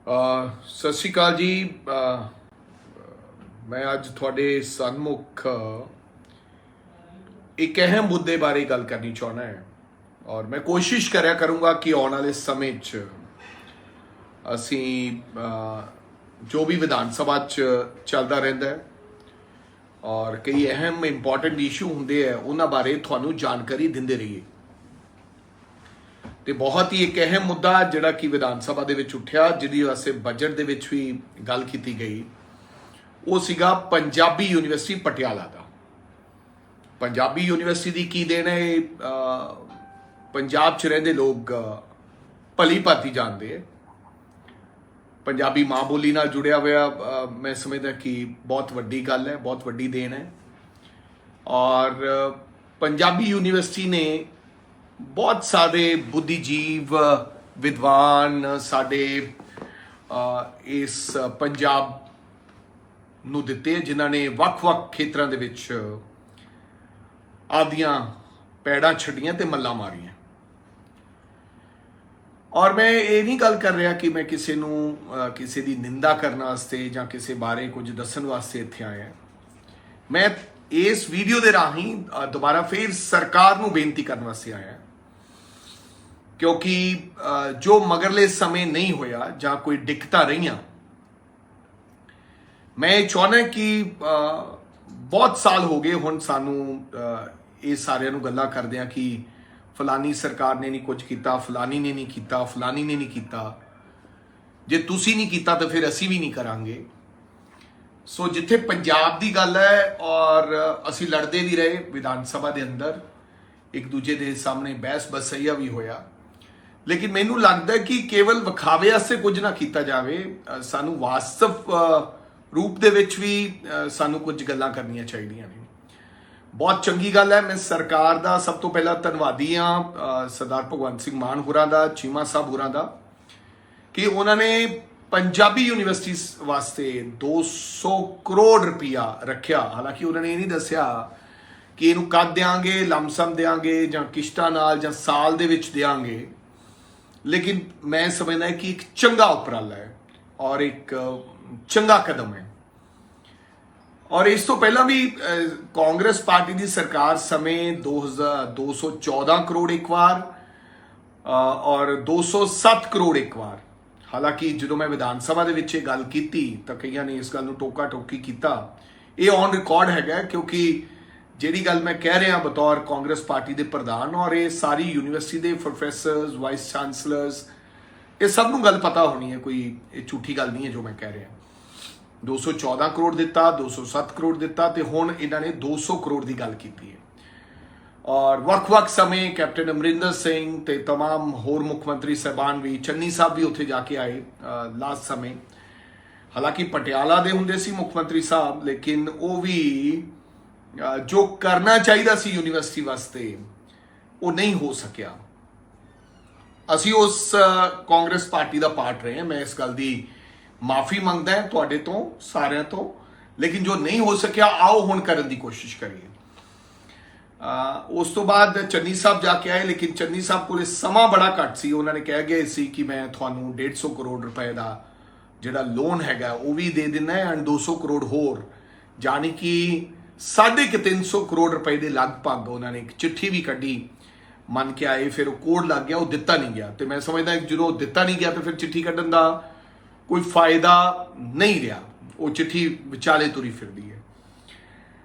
ਸਤਿ ਸ਼੍ਰੀ ਅਕਾਲ ਜੀ। ਮੈਂ ਅੱਜ ਤੁਹਾਡੇ ਸਨਮੁਖ ਇੱਕ ਅਹਿਮ ਮੁੱਦੇ ਬਾਰੇ ਗੱਲ ਕਰਨੀ ਚਾਹੁੰਦਾ ਹੈ ਔਰ ਮੈਂ ਕੋਸ਼ਿਸ਼ ਕਰਿਆ ਕਰੂੰਗਾ ਕਿ ਆਉਣ ਵਾਲੇ ਸਮੇਂ 'ਚ ਅਸੀਂ ਜੋ ਵੀ ਵਿਧਾਨ ਸਭਾ 'ਚ ਚੱਲਦਾ ਰਹਿੰਦਾ ਹੈ ਔਰ ਕਈ ਅਹਿਮ ਇੰਪੋਰਟੈਂਟ ਇਸ਼ੂ ਹੁੰਦੇ ਆ ਉਹਨਾਂ ਬਾਰੇ ਤੁਹਾਨੂੰ ਜਾਣਕਾਰੀ ਦਿੰਦੇ ਰਹੀਏ। ਤੇ ਬਹੁਤ ਹੀ ਇੱਕ ਅਹਿਮ ਮੁੱਦਾ ਜਿਹੜਾ ਕਿ ਵਿਧਾਨ ਸਭਾ ਦੇ ਵਿੱਚ ਉੱਠਿਆ, ਜਿਹਦੀ ਵਾਸਤੇ ਬਜਟ ਦੇ ਵਿੱਚ ਵੀ ਗੱਲ ਕੀਤੀ ਗਈ, ਉਹ ਸੀਗਾ ਪੰਜਾਬੀ ਯੂਨੀਵਰਸਿਟੀ ਪਟਿਆਲਾ ਦਾ। ਪੰਜਾਬੀ ਯੂਨੀਵਰਸਿਟੀ ਦੀ ਕੀ ਦੇਣ ਹੈ, ਪੰਜਾਬ 'ਚ ਰਹਿੰਦੇ ਲੋਕ ਭਲੀ ਭਾਂਤੀ ਜਾਣਦੇ ਹੈ। ਪੰਜਾਬੀ ਮਾਂ ਬੋਲੀ ਨਾਲ ਜੁੜਿਆ ਹੋਇਆ ਮੈਂ ਸਮਝਦਾ ਕਿ ਬਹੁਤ ਵੱਡੀ ਗੱਲ ਹੈ, ਬਹੁਤ ਵੱਡੀ ਦੇਣ ਹੈ। ਔਰ ਪੰਜਾਬੀ ਯੂਨੀਵਰਸਿਟੀ ਨੇ ਬਹੁਤ ਸਾਰੇ ਬੁੱਧੀਜੀਵ ਵਿਦਵਾਨ ਸਾਡੇ ਇਸ ਪੰਜਾਬ ਨੂੰ ਦਿੱਤੇ, ਜਿਨ੍ਹਾਂ ਨੇ ਵੱਖ-ਵੱਖ ਖੇਤਰਾਂ ਦੇ ਵਿੱਚ ਆਪਦੀਆਂ ਪੈੜਾਂ ਛੱਡੀਆਂ ਤੇ ਮੱਲਾਂ ਮਾਰੀਆਂ। ਔਰ ਮੈਂ ਇਹ ਨਹੀਂ ਗੱਲ ਕਰ ਰਿਹਾ ਕਿ ਮੈਂ ਕਿਸੇ ਨੂੰ ਕਿਸੇ ਦੀ ਨਿੰਦਾ ਕਰਨ ਵਾਸਤੇ ਜਾਂ ਕਿਸੇ ਬਾਰੇ ਕੁਝ ਦੱਸਣ ਵਾਸਤੇ ਇੱਥੇ ਆਇਆ। ਮੈਂ ਇਸ ਵੀਡੀਓ ਦੇ ਰਾਹੀਂ ਦੁਬਾਰਾ ਫਿਰ ਸਰਕਾਰ ਨੂੰ ਬੇਨਤੀ ਕਰਨ ਵਾਸਤੇ ਆਇਆ, ਕਿਉਂਕਿ ਜੋ ਮਗਰਲੇ ਸਮੇਂ ਨਹੀਂ ਹੋਇਆ ਜਾਂ ਕੋਈ ਦਿੱਕਤਾਂ ਰਹੀਆਂ, ਮੈਂ ਚਾਹੁੰਦਾ ਕਿ ਬਹੁਤ ਸਾਲ ਹੋ ਗਏ ਹੁਣ ਸਾਨੂੰ ਇਹ ਸਾਰਿਆਂ ਨੂੰ ਗੱਲਾਂ ਕਰਦੇ ਆ ਕਿ ਫਲਾਨੀ ਸਰਕਾਰ ਨੇ ਨਹੀਂ ਕੁਝ ਕੀਤਾ, ਫਲਾਨੀ ਨੇ ਨਹੀਂ ਕੀਤਾ, ਫਲਾਨੀ ਨੇ ਨਹੀਂ ਕੀਤਾ। ਜੇ ਤੁਸੀਂ ਨਹੀਂ ਕੀਤਾ ਤਾਂ ਫਿਰ ਅਸੀਂ ਵੀ ਨਹੀਂ ਕਰਾਂਗੇ। ਸੋ ਜਿੱਥੇ ਪੰਜਾਬ ਦੀ ਗੱਲ ਹੈ ਔਰ ਅਸੀਂ ਲੜਦੇ ਵੀ ਰਹੇ ਵਿਧਾਨ ਸਭਾ ਦੇ ਅੰਦਰ, ਇੱਕ ਦੂਜੇ ਦੇ ਸਾਹਮਣੇ ਬਹਿਸ ਬਸਈਆ ਵੀ ਹੋਇਆ, ਲੇਕਿਨ ਮੈਨੂੰ ਲੱਗਦਾ ਕਿ ਕੇਵਲ ਵਿਖਾਵੇ ਵਾਸਤੇ ਕੁਝ ਨਾ ਕੀਤਾ ਜਾਵੇ। ਸਾਨੂੰ ਵਾਸਤਵ ਰੂਪ ਦੇ ਵਿੱਚ ਵੀ ਸਾਨੂੰ ਕੁਝ ਗੱਲਾਂ ਕਰਨੀਆਂ ਚਾਹੀਦੀਆਂ ਨੇ। ਬਹੁਤ ਚੰਗੀ ਗੱਲ ਹੈ। ਮੈਂ ਸਰਕਾਰ ਦਾ ਸਭ ਤੋਂ ਪਹਿਲਾਂ ਧੰਨਵਾਦੀ ਹਾਂ, ਸਰਦਾਰ ਭਗਵੰਤ ਸਿੰਘ ਮਾਨ ਹੋਰਾਂ ਦਾ, ਚੀਮਾ ਸਾਹਿਬ ਹੋਰਾਂ ਦਾ, ਕਿ ਉਹਨਾਂ ਨੇ ਪੰਜਾਬੀ ਯੂਨੀਵਰਸਿਟੀ ਵਾਸਤੇ 200 ਕਰੋੜ ਰੁਪਇਆ ਰੱਖਿਆ। ਹਾਲਾਂਕਿ ਉਹਨਾਂ ਨੇ ਇਹ ਨਹੀਂ ਦੱਸਿਆ ਕਿ ਇਹਨੂੰ ਕਦ ਦਿਆਂਗੇ, ਲਮਸਮ ਦਿਆਂਗੇ ਜਾਂ ਕਿਸ਼ਤਾਂ ਨਾਲ ਜਾਂ ਸਾਲ ਦੇ ਵਿੱਚ ਦਿਆਂਗੇ, ਲੇਕਿਨ ਮੈਂ ਸਮਝਦਾ ਕਿ ਇੱਕ ਚੰਗਾ ਉਪਰਾਲਾ ਹੈ ਔਰ ਇੱਕ ਚੰਗਾ ਕਦਮ ਹੈ। ਔਰ ਇਸ ਤੋਂ ਪਹਿਲਾਂ ਵੀ ਕਾਂਗਰਸ ਪਾਰਟੀ ਦੀ ਸਰਕਾਰ ਸਮੇਂ 214 ਕਰੋੜ ਇੱਕ ਵਾਰ ਔਰ 207 ਕਰੋੜ ਇੱਕ ਵਾਰ। ਹਾਲਾਂਕਿ ਜਦੋਂ ਮੈਂ ਵਿਧਾਨ ਸਭਾ ਦੇ ਵਿੱਚ ਇਹ ਗੱਲ ਕੀਤੀ ਤਾਂ ਕਈਆਂ ਨੇ ਇਸ ਗੱਲ ਨੂੰ ਟੋਕਾ ਟੋਕੀ ਕੀਤਾ। ਇਹ ਔਨ ਰਿਕਾਰਡ ਹੈਗਾ, ਕਿਉਂਕਿ ਜਿਹੜੀ ਗੱਲ ਮੈਂ ਕਹਿ ਰਿਹਾ ਬਤੌਰ ਕਾਂਗਰਸ ਪਾਰਟੀ ਦੇ ਪ੍ਰਧਾਨ, ਔਰ ਇਹ ਸਾਰੀ ਯੂਨੀਵਰਸਿਟੀ ਦੇ ਪ੍ਰੋਫੈਸਰਸ, ਵਾਈਸ ਚਾਂਸਲਰਸ, ਇਹ ਸਭ ਨੂੰ ਗੱਲ ਪਤਾ ਹੋਣੀ ਹੈ, ਕੋਈ ਇਹ ਝੂਠੀ ਗੱਲ ਨਹੀਂ ਹੈ ਜੋ ਮੈਂ ਕਹਿ ਰਿਹਾ। 214 ਕਰੋੜ ਦਿੱਤਾ, 207 ਕਰੋੜ ਦਿੱਤਾ ਤੇ ਹੁਣ ਇਹਨਾਂ ਨੇ 200 ਕਰੋੜ ਦੀ ਗੱਲ ਕੀਤੀ ਹੈ। ਔਰ ਵੱਖ-ਵੱਖ ਸਮੇਂ ਕੈਪਟਨ ਅਮਰਿੰਦਰ ਸਿੰਘ ਤੇ तमाम ਹੋਰ ਮੁੱਖ ਮੰਤਰੀ ਸਾਹਿਬਾਨ ਵੀ, ਚੰਨੀ ਸਾਹਿਬ ਵੀ ਉੱਥੇ ਜਾ ਕੇ ਆਏ ਲਾਸਟ ਸਮੇਂ। ਹਾਲਾਂਕਿ ਪਟਿਆਲਾ ਦੇ ਹੁੰਦੇ ਸੀ ਮੁੱਖ ਮੰਤਰੀ ਸਾਹਿਬ, ਲੇਕਿਨ ਉਹ ਵੀ ਜੋ ਕਰਨਾ ਚਾਹੀਦਾ ਸੀ ਯੂਨੀਵਰਸਿਟੀ ਵਾਸਤੇ ਉਹ ਨਹੀਂ ਹੋ ਸਕਿਆ। ਅਸੀਂ ਉਸ ਕਾਂਗਰਸ ਪਾਰਟੀ ਦਾ ਪਾਰਟ ਰਹੇ ਹਾਂ। ਮੈਂ ਇਸ ਗੱਲ ਦੀ ਮਾਫੀ ਮੰਗਦਾ ਤੁਹਾਡੇ ਤੋਂ ਸਾਰਿਆਂ ਤੋਂ, ਲੇਕਿਨ ਜੋ ਨਹੀਂ ਹੋ ਸਕਿਆ ਆਓ ਹੁਣ ਕਰਨ ਦੀ ਕੋਸ਼ਿਸ਼ ਕਰੀਏ। ਉਸ ਤੋਂ ਬਾਅਦ ਚੰਨੀ ਸਾਹਿਬ ਜਾ ਕੇ ਆਏ, ਲੇਕਿਨ ਚੰਨੀ ਸਾਹਿਬ ਕੋਲ ਸਮਾਂ ਬੜਾ ਘੱਟ ਸੀ। ਉਹਨਾਂ ਨੇ ਕਹਿ ਗਏ ਸੀ ਕਿ ਮੈਂ ਤੁਹਾਨੂੰ 150 ਕਰੋੜ ਰੁਪਏ ਦਾ ਜਿਹੜਾ ਲੋਨ ਹੈਗਾ ਉਹ ਵੀ ਦੇ ਦੇਣਾ ਹੈ ਐਂਡ 200 ਕਰੋੜ ਹੋਰ, ਜਾਨੀ ਕਿ 350 ਕਰੋੜ ਰੁਪਏ ਦੇ ਲਗਭਗ ਉਹਨਾਂ ਨੇ ਇੱਕ ਚਿੱਠੀ ਵੀ ਕੱਢੀ, ਮੰਨ ਕੇ ਆਏ। ਫਿਰ ਉਹ ਕੋਡ ਲੱਗ ਗਿਆ, ਉਹ ਦਿੱਤਾ ਨਹੀਂ ਗਿਆ। ਤੇ ਮੈਂ ਸਮਝਦਾ ਜਦੋਂ ਦਿੱਤਾ ਨਹੀਂ ਗਿਆ ਤਾਂ ਫਿਰ ਚਿੱਠੀ ਕੱਢਣ ਦਾ ਕੋਈ ਫਾਇਦਾ ਨਹੀਂ ਰਿਹਾ, ਉਹ ਚਿੱਠੀ ਵਿਚਾਲੇ ਤੁਰੀ ਫਿਰਦੀ ਹੈ।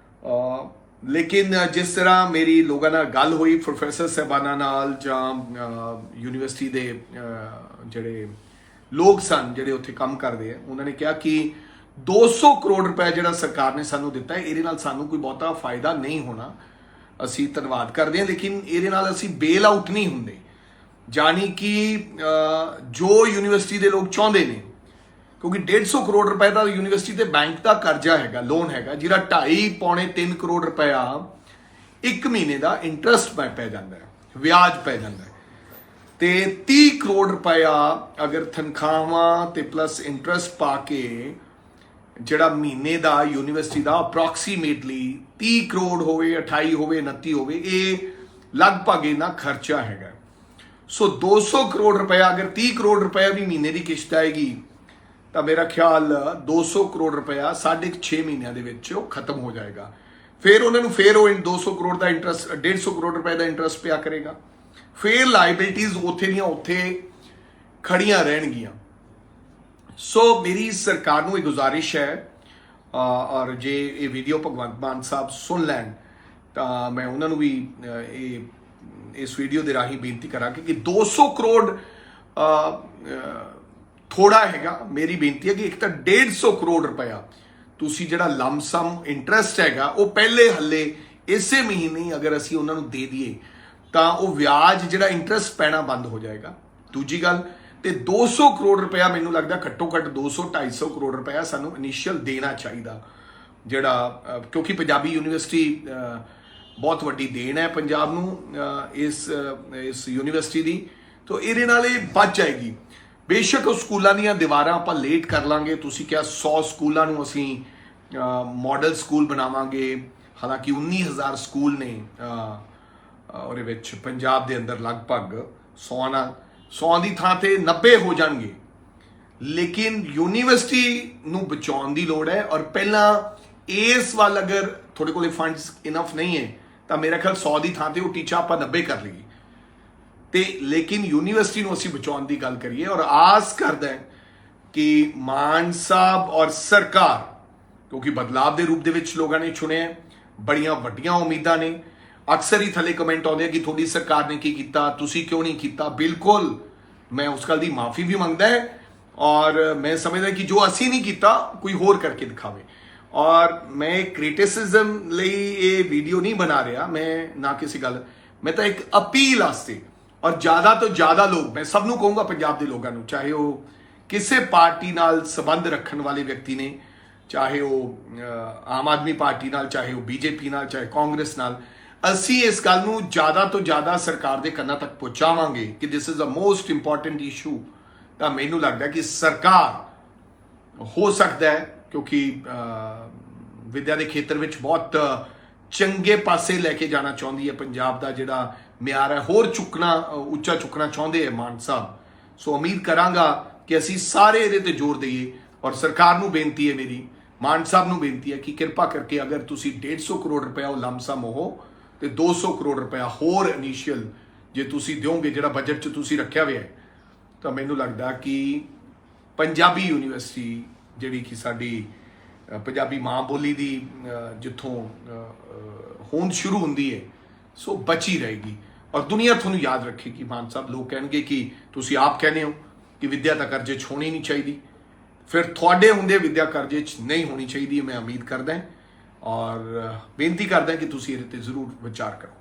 ਲੇਕਿਨ ਜਿਸ ਤਰ੍ਹਾਂ ਮੇਰੀ ਲੋਕਾਂ ਨਾਲ ਗੱਲ ਹੋਈ, ਪ੍ਰੋਫੈਸਰ ਸਾਹਿਬਾਨਾਂ ਨਾਲ ਜਾਂ ਯੂਨੀਵਰਸਿਟੀ ਦੇ ਜਿਹੜੇ ਲੋਕ ਸਨ ਜਿਹੜੇ ਉੱਥੇ ਕੰਮ ਕਰਦੇ ਆ, ਉਹਨਾਂ ਨੇ ਕਿਹਾ ਕਿ 200 ਕਰੋੜ ਰੁਪਏ ਜਿਹੜਾ ਸਰਕਾਰ ਨੇ ਸਾਨੂੰ ਦਿੱਤਾ ਹੈ, ਇਹਦੇ ਨਾਲ ਸਾਨੂੰ ਕੋਈ ਬਹੁਤਾ ਫਾਇਦਾ ਨਹੀਂ ਹੋਣਾ। ਅਸੀਂ ਧੰਨਵਾਦ ਕਰਦੇ ਹਾਂ, ਲੇਕਿਨ ਇਹਦੇ ਨਾਲ ਅਸੀਂ ਬੇਲ ਆਊਟ ਨਹੀਂ ਹੁੰਦੇ। ਜਾਨੀ ਕਿ ਜੋ ਯੂਨੀਵਰਸਿਟੀ ਦੇ ਲੋਕ ਚਾਹੁੰਦੇ ਨੇ, ਕਿਉਂਕਿ 150 ਕਰੋੜ ਰੁਪਏ ਦਾ ਯੂਨੀਵਰਸਿਟੀ ਤੇ ਬੈਂਕ ਦਾ ਕਰਜ਼ਾ ਹੈਗਾ, ਲੋਨ ਹੈਗਾ, ਜਿਹੜਾ 2.5-3 ਕਰੋੜ ਰੁਪਇਆ ਇੱਕ ਮਹੀਨੇ ਦਾ ਇੰਟਰਸਟ ਪੈ ਜਾਂਦਾ ਹੈ, ਵਿਆਜ ਪੈ ਜਾਂਦਾ ਹੈ। ਤੇ 30 ਕਰੋੜ ਰੁਪਇਆ ਅਗਰ ਤਨਖਾਹਾਂ ਤੇ ਪਲੱਸ ਇੰਟਰਸਟ ਪਾ ਕੇ ਜਿਹੜਾ ਮਹੀਨੇ ਦਾ ਯੂਨੀਵਰਸਿਟੀ ਦਾ ਅਪਰੋਕਸੀਮੇਟਲੀ 30 ਕਰੋੜ ਹੋਵੇ, 28 ਹੋਵੇ, 29 ਹੋਵੇ, ਇਹ ਲਗਭਗ ਇਹਨਾਂ ਖਰਚਾ ਹੈਗਾ। ਸੋ 200 ਕਰੋੜ ਰੁਪਇਆ, ਅਗਰ 30 ਕਰੋੜ ਰੁਪਇਆ ਵੀ ਮਹੀਨੇ ਦੀ ਕਿਸ਼ਤ ਆਏਗੀ ਤਾਂ ਮੇਰਾ ਖਿਆਲ 200 ਕਰੋੜ ਰੁਪਇਆ 6.5 ਮਹੀਨਿਆਂ ਦੇ ਵਿੱਚ ਉਹ ਖਤਮ ਹੋ ਜਾਏਗਾ। ਫਿਰ ਉਹਨਾਂ ਨੂੰ ਫਿਰ ਉਹ 200 ਕਰੋੜ ਦਾ ਇੰਟਰਸਟ 150 ਕਰੋੜ ਰੁਪਏ ਦਾ ਇੰਟਰਸਟ ਪਿਆ ਕਰੇਗਾ। ਫਿਰ ਲਾਇਬਿਲਿਟੀਜ਼ ਉੱਥੇ ਦੀਆਂ ਉੱਥੇ ਖੜੀਆਂ ਰਹਿਣਗੀਆਂ। ਸੋ ਮੇਰੀ ਸਰਕਾਰ ਨੂੰ ਇਹ ਗੁਜ਼ਾਰਿਸ਼ ਹੈ, ਔਰ ਜੇ ਇਹ ਵੀਡੀਓ ਭਗਵੰਤ ਮਾਨ ਸਾਹਿਬ ਸੁਣ ਲੈਣ ਤਾਂ ਮੈਂ ਉਹਨਾਂ ਨੂੰ ਵੀ ਇਸ ਵੀਡੀਓ ਦੇ ਰਾਹੀਂ ਬੇਨਤੀ ਕਰਾਂਗੇ ਕਿ 200 ਕਰੋੜ ਥੋੜਾ ਹੈਗਾ। ਮੇਰੀ ਬੇਨਤੀ ਹੈ ਕਿ ਇੱਕ ਤਾਂ 150 ਕਰੋੜ ਰੁਪਇਆ ਤੁਸੀਂ ਜਿਹੜਾ ਲਮਸਮ ਇੰਟਰਸਟ ਹੈਗਾ ਉਹ ਪਹਿਲੇ ਹੱਲੇ ਇਸੇ ਮਹੀਨੇ ਅਗਰ ਅਸੀਂ ਉਹਨਾਂ ਨੂੰ ਦੇ ਦਈਏ ਤਾਂ ਉਹ ਵਿਆਜ ਜਿਹੜਾ ਇੰਟਰਸਟ ਪੈਣਾ ਬੰਦ ਹੋ ਜਾਏਗਾ। ਦੂਜੀ ਗੱਲ ਤੇ 200 ਕਰੋੜ ਰੁਪਇਆ ਮੈਨੂੰ ਲੱਗਦਾ ਘੱਟੋ ਘੱਟ 200-250 ਕਰੋੜ ਰੁਪਇਆ ਸਾਨੂੰ ਇਨੀਸ਼ੀਅਲ ਦੇਣਾ ਚਾਹੀਦਾ, ਜਿਹੜਾ ਕਿਉਂਕਿ ਪੰਜਾਬੀ ਯੂਨੀਵਰਸਿਟੀ ਬਹੁਤ ਵੱਡੀ ਦੇਣ ਹੈ ਪੰਜਾਬ ਨੂੰ ਇਸ ਯੂਨੀਵਰਸਿਟੀ ਦੀ। ਤਾਂ ਇਹਦੇ ਨਾਲ ਇਹ ਬਚ ਜਾਏਗੀ। ਬੇਸ਼ੱਕ ਉਹ ਸਕੂਲਾਂ ਦੀਆਂ ਦੀਵਾਰਾਂ ਆਪਾਂ ਲੇਟ ਕਰ ਲਾਂਗੇ, ਤੁਸੀਂ ਕਿਹਾ 100 ਸਕੂਲਾਂ ਨੂੰ ਅਸੀਂ ਮਾਡਲ ਸਕੂਲ ਬਣਾਵਾਂਗੇ, ਹਾਲਾਂਕਿ 19,000 ਸਕੂਲ ਨੇ ਉਹਦੇ ਵਿੱਚ ਪੰਜਾਬ ਦੇ ਅੰਦਰ ਲਗਭਗ 100 ਦੀ ਥਾਂ ਤੇ 90 ਹੋ ਜਾਣਗੇ। ਲੇਕਿਨ ਯੂਨੀਵਰਸਿਟੀ ਨੂੰ ਬਚਾਉਣ ਦੀ ਲੋੜ ਹੈ, ਔਰ ਪਹਿਲਾਂ ਇਸ ਵੱਲ ਅਗਰ ਤੁਹਾਡੇ ਕੋਲੇ ਫੰਡਸ ਇਨਫ ਨਹੀਂ ਹੈ ਤਾਂ ਮੇਰਾ ਖਿਆਲ 100 ਦੀ ਥਾਂ ਤੇ ਉਹ ਟੀਚਾ ਆਪਾਂ 90 ਕਰ ਲਈਏ ਤੇ ਲੇਕਿਨ ਯੂਨੀਵਰਸਿਟੀ ਨੂੰ ਅਸੀਂ ਬਚਾਉਣ ਦੀ ਗੱਲ ਕਰੀਏ। ਔਰ ਆਸ ਕਰਦਾ ਕਿ ਮਾਨ ਸਾਹਿਬ ਔਰ ਸਰਕਾਰ, ਕਿਉਂਕਿ ਬਦਲਾਵ ਦੇ ਰੂਪ ਦੇ ਵਿੱਚ ਲੋਕਾਂ ਨੇ ਚੁਣਿਆ, ਬੜੀਆਂ ਵੱਡੀਆਂ ਉਮੀਦਾਂ ਨੇ। ਅਕਸਰ ਹੀ ਥੱਲੇ ਕਮੈਂਟ ਆਉਂਦੇ ਕਿ ਤੁਹਾਡੀ ਸਰਕਾਰ ਨੇ ਕੀ ਕੀਤਾ, ਤੁਸੀਂ ਕਿਉਂ ਨਹੀਂ ਕੀਤਾ। ਬਿਲਕੁਲ ਮੈਂ ਉਸ ਗੱਲ ਦੀ ਮਾਫੀ ਵੀ ਮੰਗਦਾ ਹੈ, ਔਰ ਮੈਂ ਸਮਝਦਾ ਕਿ ਜੋ ਅਸੀਂ ਨਹੀਂ ਕੀਤਾ ਕੋਈ ਹੋਰ ਕਰਕੇ ਦਿਖਾਵੇ। ਔਰ ਮੈਂ ਕ੍ਰਿਟਿਸਿਜ਼ਮ ਲਈ ਇਹ ਵੀਡੀਓ ਨਹੀਂ ਬਣਾ ਰਿਹਾ, ਮੈਂ ਨਾ ਕਿਸੇ ਗੱਲ, ਮੈਂ ਤਾਂ ਇੱਕ ਅਪੀਲ ਵਾਸਤੇ, ਔਰ ਜ਼ਿਆਦਾ ਤੋਂ ਜ਼ਿਆਦਾ ਲੋਕ, ਮੈਂ ਸਭ ਨੂੰ ਕਹੂੰਗਾ ਪੰਜਾਬ ਦੇ ਲੋਕਾਂ ਨੂੰ, ਚਾਹੇ ਉਹ ਕਿਸੇ ਪਾਰਟੀ ਨਾਲ ਸੰਬੰਧ ਰੱਖਣ ਵਾਲੇ ਵਿਅਕਤੀ ਨੇ, ਚਾਹੇ ਉਹ ਆਮ ਆਦਮੀ ਪਾਰਟੀ ਨਾਲ, ਚਾਹੇ ਉਹ ਬੀਜੇਪੀ ਨਾਲ, ਚਾਹੇ ਕਾਂਗਰਸ ਨਾਲ, ਅਸੀਂ ਇਸ ਗੱਲ ਨੂੰ ਜ਼ਿਆਦਾ ਤੋਂ ਜ਼ਿਆਦਾ ਸਰਕਾਰ ਦੇ ਕੰਨਾਂ ਤੱਕ ਪਹੁੰਚਾਵਾਂਗੇ ਕਿ this is a most important issue. ਤਾਂ ਮੈਨੂੰ ਲੱਗਦਾ ਕਿ ਸਰਕਾਰ ਹੋ ਸਕਦਾ ਹੈ, ਕਿਉਂਕਿ ਵਿਦਿਆ ਦੇ ਖੇਤਰ ਵਿੱਚ ਬਹੁਤ ਚੰਗੇ ਪਾਸੇ ਲੈ ਕੇ ਜਾਣਾ ਚਾਹੁੰਦੀ ਹੈ, ਪੰਜਾਬ ਦਾ ਜਿਹੜਾ ਮਿਆਰ ਹੈ ਹੋਰ ਉੱਚਾ ਚੁੱਕਣਾ ਚਾਹੁੰਦੇ ਹੈ ਮਾਨ ਸਾਹਿਬ। ਸੋ ਉਮੀਦ ਕਰਾਂਗਾ ਕਿ ਅਸੀਂ ਸਾਰੇ ਇਹਦੇ ਤੇ ਜ਼ੋਰ ਦਈਏ, ਔਰ ਸਰਕਾਰ ਨੂੰ ਬੇਨਤੀ ਹੈ, ਮੇਰੀ ਮਾਨ ਸਾਹਿਬ ਨੂੰ ਬੇਨਤੀ ਹੈ ਕਿ ਕਿਰਪਾ ਕਰਕੇ ਅਗਰ ਤੁਸੀਂ 150 ਕਰੋੜ ਰੁਪਇਆ ਉਹ ਲਮਸਮ ਹੋ ਤੇ 200 ਕਰੋੜ ਰੁਪਇਆ ਹੋਰ ਇਨੀਸ਼ੀਅਲ ਜੇ ਤੁਸੀਂ ਦਿਓਗੇ, ਜਿਹੜਾ ਬਜਟ 'ਚ ਤੁਸੀਂ ਰੱਖਿਆ ਹੋਇਆ ਹੈ, ਤਾਂ ਮੈਨੂੰ ਲੱਗਦਾ ਕਿ ਪੰਜਾਬੀ ਯੂਨੀਵਰਸਿਟੀ ਜਿਹੜੀ ਕਿ ਸਾਡੀ ਪੰਜਾਬੀ ਮਾਂ ਬੋਲੀ ਦੀ ਜਿੱਥੋਂ ਹੋਂਦ ਸ਼ੁਰੂ ਹੁੰਦੀ ਹੈ, ਸੋ ਬਚੀ ਰਹੇਗੀ। ਔਰ ਦੁਨੀਆ ਤੁਹਾਨੂੰ ਯਾਦ ਰੱਖੇਗੀ। ਮਾਨ ਸਾਹਿਬ ਲੋਕ ਕਹਿਣਗੇ ਕਿ ਤੁਸੀਂ ਆਪ ਕਹਿੰਦੇ ਹੋ ਕਿ ਵਿਦਿਆ ਤਾਂ ਕਰਜ਼ੇ 'ਚ ਹੋਣੀ ਨਹੀਂ ਚਾਹੀਦੀ, ਫਿਰ ਤੁਹਾਡੇ ਹੁੰਦੇ ਵਿਦਿਆ ਕਰਜ਼ੇ 'ਚ ਨਹੀਂ ਹੋਣੀ ਚਾਹੀਦੀ। ਮੈਂ ਉਮੀਦ ਕਰਦਾ ਔਰ ਬੇਨਤੀ ਕਰਦਾ ਕਿ ਤੁਸੀਂ ਇਹਦੇ ਤੇ ਜ਼ਰੂਰ ਵਿਚਾਰ ਕਰੋ।